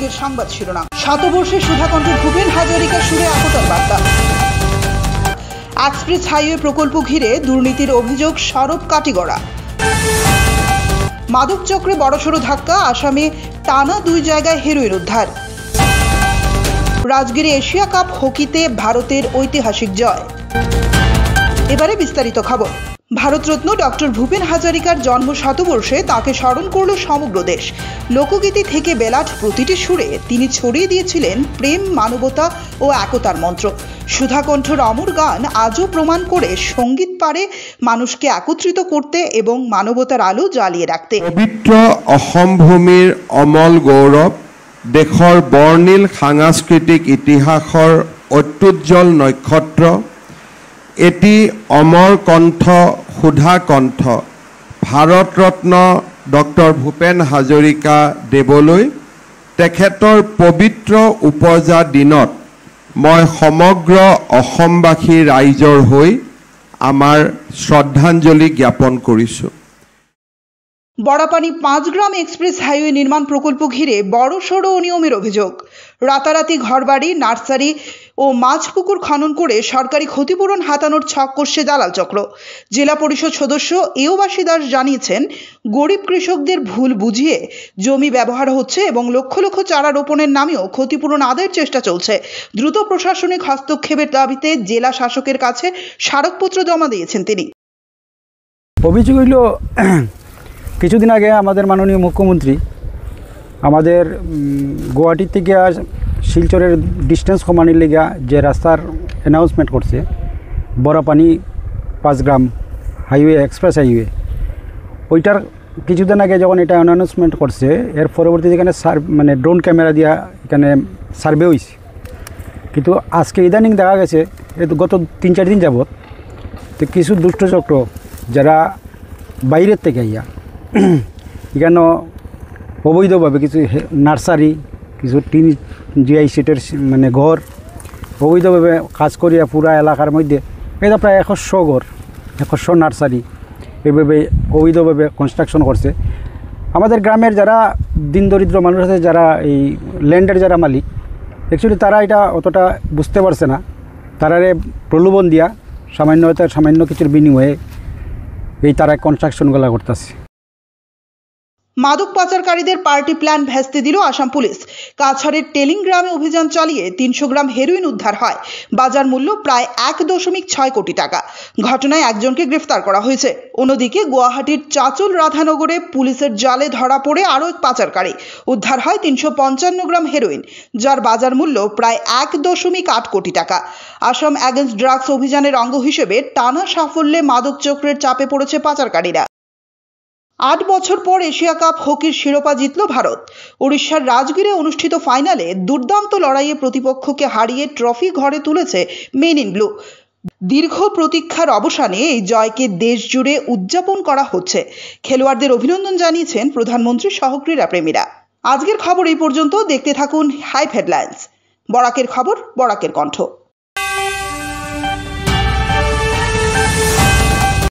আজকের সংবাদ শিরোনাম। শতবর্ষে সুধাকণ্ঠে ভূপেন হাজারিকা সুরে একতার বার্তা। এক্সপ্রেস হাইওয়ে প্রকল্প ঘিরে দুর্নীতির অভিযোগ সরব কাটিগড়া। মাদক চক্রে বড়সড় ধাক্কা, আসামে টানা 2 জায়গায় হেরোইন উদ্ধার। রাজগিরে এশিয়া কাপ হকিতে ভারতের ঐতিহাসিক জয়। এবারে বিস্তারিত খবর। ভারতরত্ন ডক্টর ভূপেন হাজারিকার জন্ম শতবর্ষে তাকে স্মরণ করল সমগ্র দেশ। লোকগীতি থেকে বেলাট প্রতিটি সুরে তিনি ছড়িয়ে দিয়েছিলেন প্রেম, মানবতা ও একতার মন্ত্র। সুধাকণ্ঠর অমর গান আজও প্রমাণ করে সঙ্গীত পারে মানুষকে একত্রিত করতে এবং মানবতার আলো জ্বালিয়ে ৰাখতে। পবিত্ৰ অসম ভূমিৰ অমল গৌৰৱ, দেশৰ বৰ্ণিল সাংস্কৃতিক ইতিহাসৰ অত্যুজ্জ্বল নক্ষত্ৰ, এটি অমৰ কণ্ঠ, সুধা কণ্ঠ ভাৰতৰত্ন ডক্টৰ ভূপেন হাজৰিকা দেৱলৈ তেখেতৰ পবিত্ৰ উপজা দিনত মই সমগ্ৰ অসমবাসী ৰাইজৰ হৈ আমাৰ শ্ৰদ্ধাঞ্জলি জ্ঞাপন কৰিছোঁ। বড়াপানি 5 গ্রাম এক্সপ্রেস হাইওয়ে নির্মাণ প্রকল্প ঘিরে বড়সড় অনিয়মের অভিযোগ। রাতারাতি ঘরবাড়ি, নার্সারি ও মাছপুকুর খনন করে সরকারি ক্ষতিপূরণ হাতানোর ছক কষছে দালাল চক্র। জেলা পরিষদ সদস্য এওবাসী দাস জানিয়েছেন, গরিব কৃষকদের ভুল বুঝিয়ে জমি ব্যবহার হচ্ছে এবং লক্ষ লক্ষ চারা রোপণের নামেও ক্ষতিপূরণ আদায়ের চেষ্টা চলছে। দ্রুত প্রশাসনিক হস্তক্ষেপের দাবিতে জেলা শাসকের কাছে স্মারকপত্র জমা দিয়েছেন তিনি। অভিযোগ হইল, কিছুদিন আগে আমাদের মাননীয় মুখ্যমন্ত্রী আমাদের গুয়াহাটি থেকে শিলচরের ডিস্টেন্স কমানোর লেগে যে রাস্তার অ্যানাউন্সমেন্ট করছে, বড়াপানি 5 গ্রাম হাইওয়ে, এক্সপ্রেস হাইওয়ে, ওইটার কিছুদিন আগে যখন এটা অ্যানাউন্সমেন্ট করছে, এর পরবর্তী যেখানে মানে ড্রোন ক্যামেরা দিয়া এখানে সার্ভে হয়েছে। কিন্তু আজকে ইদানিং দেখা গেছে, গত 3-4 দিন যাবৎ তো কিছু দুষ্টচক্র যারা বাইরের থেকে আইয়া এখানে অবৈধভাবে কিছু নার্সারি, কিছু টিন জিআই সেটের মানে ঘর অবৈধভাবে কাজ করিয়া পুরা এলাকার মধ্যে এটা প্রায় 100 ঘর, 100 নার্সারি এইভাবে অবৈধভাবে কনস্ট্রাকশন করছে। আমাদের গ্রামের যারা দিন দরিদ্র মানুষ আছে, যারা এই ল্যান্ডের যারা মালিক, অ্যাকচুয়ালি তারা এটা অতটা বুঝতে পারছে না। তারারে প্রলোভন দিয়া সামান্য কিছুর বিনিময়ে এই তারা কনস্ট্রাকশনগুলো করতেছে। মাদক পাচারকারীদের পার্টি প্ল্যান ভেস্তে দিল আসাম পুলিশ। কাছাড়ের টেলিং গ্রামে অভিযান চালিয়ে 300 গ্রাম হেরোইন উদ্ধার হয়। বাজার মূল্য প্রায় 1.6 কোটি টাকা। ঘটনায় একজনকে গ্রেফতার করা হয়েছে। অন্যদিকে গুয়াহাটির চাচল রাধানগরে পুলিশের জালে ধরা পড়ে আরও এক পাচারকারী। উদ্ধার হয় 355 গ্রাম হেরোইন, যার বাজার মূল্য প্রায় 1.8 কোটি টাকা। আসাম অ্যাগেন্স্ট ড্রাগস অভিযানের অঙ্গ হিসেবে টানা সাফল্যে মাদক চক্রের চাপে পড়েছে পাচারকারীরা। 8 বছর পর এশিয়া কাপ হকির শিরোপা জিতল ভারত। উড়িষ্যার রাজগিরে অনুষ্ঠিত ফাইনালে দুর্দান্ত লড়াইয়ে প্রতিপক্ষকে হারিয়ে ট্রফি ঘরে তুলেছে মেন ইন ব্লু। দীর্ঘ প্রতীক্ষার অবসানে এই জয়কে দেশ জুড়ে উদযাপন করা হচ্ছে। খেলোয়াড়দের অভিনন্দন জানিয়েছেন প্রধানমন্ত্রী সহ ক্রীড়া প্রেমীরা। আজকের খবর এই পর্যন্ত। দেখতে থাকুন হাইপ হেডলাইন্স। বরাকের খবর, বরাকের কণ্ঠ।